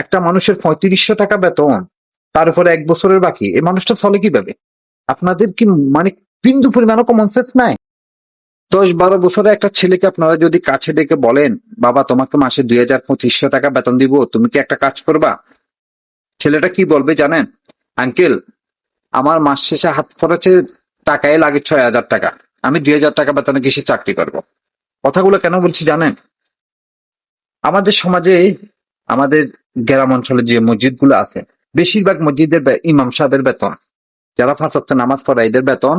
একটা মানুষের 3500 টাকা বেতন, তার উপরে 1 বছরের বাকি, এই মানুষটা চলে কিভাবে? আপনাদের কি মানে বিন্দু পরিমাণও কমন সেন্স নাই? 10-12 বছরে একটা ছেলেকে আপনারা যদি কাছে ডেকে বলেন, বাবা তোমাকে মাসে 2500 টাকা বেতন দিব, তুমি কি একটা কাজ করবা? ছেলেটা কি বলবে জানেন? আঙ্কেল, আমার মাস শেষে হাত খরচের টাকায় লাগে 6000 টাকা, আমি 2000 টাকা বেতনে কিসে চাকরি করব? কথাগুলো কেন বলছি জানেন? আমাদের সমাজে, আমাদের গ্রাম অঞ্চলে যে মসজিদগুলো আছে, বেশিরভাগ মসজিদের ইমাম সাহেবের বেতন, যারা 5 ওয়াক্ত নামাজ পড়ে, এদের বেতন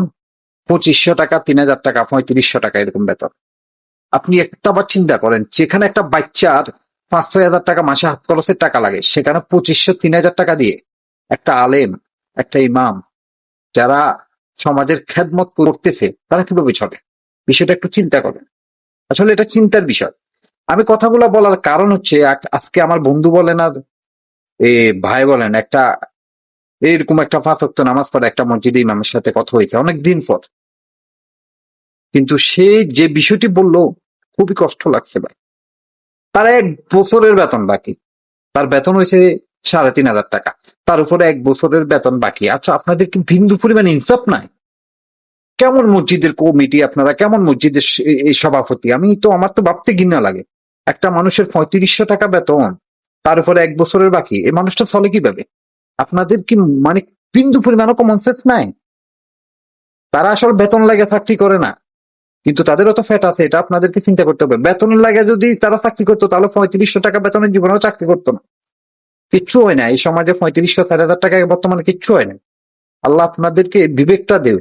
2500 টাকা, 3000 টাকা, 3500 টাকা, এরকম বেতন। আপনি একটা বার চিন্তা করেন, যেখানে একটা বাচ্চার 5-6 হাজার টাকা মাসে হাত খরচের টাকা লাগে, সেখানে 2500-3000 টাকা দিয়ে একটা আলেম, একটা ইমাম, যারা সমাজের খেদমত করতেছে, তারা কিভাবে চলে? বিষয়টা একটু চিন্তা করেন। আসলে এটা চিন্তার বিষয়। আমি কথাগুলো বলার কারণ হচ্ছে, আজকে আমার বন্ধু বলেন আর ভাই বলেন, একটা এরকম একটা 5 ওয়াক্ত নামাজ পড়ে একটা মসজিদে ইমামের সাথে কথা হয়েছে অনেক দিন পর, কিন্তু সে যে বিষয়টি বলল, খুবই কষ্ট লাগছে ভাই। তার 1 বছরের বেতন বাকি, তার বেতন হয়েছে 3500 টাকা, তার উপরে 1 বছরের বেতন বাকি। আচ্ছা, আপনাদের কি বিন্দু পরিমাণ ইনসাফ নাই? কেমন মসজিদের কমিটি আপনারা, কেমন মসজিদের এই সভাপতি? আমার তো ভাবতে ঘৃণা লাগে। একটা মানুষের 3500 টাকা বেতন, তার উপরে 1 বছরের বাকি, এই মানুষটা চলে কিভাবে? আপনাদের কি মানে বিন্দু পরিমাণও কমন সেন্স নাই? তারা আসলে বেতন লাগে চাকরি করে না, কিন্তু তাদেরও তো ফ্যাট আছে, এটা আপনাদেরকে চিন্তা করতে হবে। বেতনের লাগে যদি তারা চাকরি করতো, তাহলে 3500 টাকা বেতনের জীবনেও চাকরি করতো না। কিচ্ছু হয় না এই সমাজে, 3500-4000 টাকায় বর্তমানে কিচ্ছু হয় না। আল্লাহ আপনাদেরকে বিবেকটা দেয়।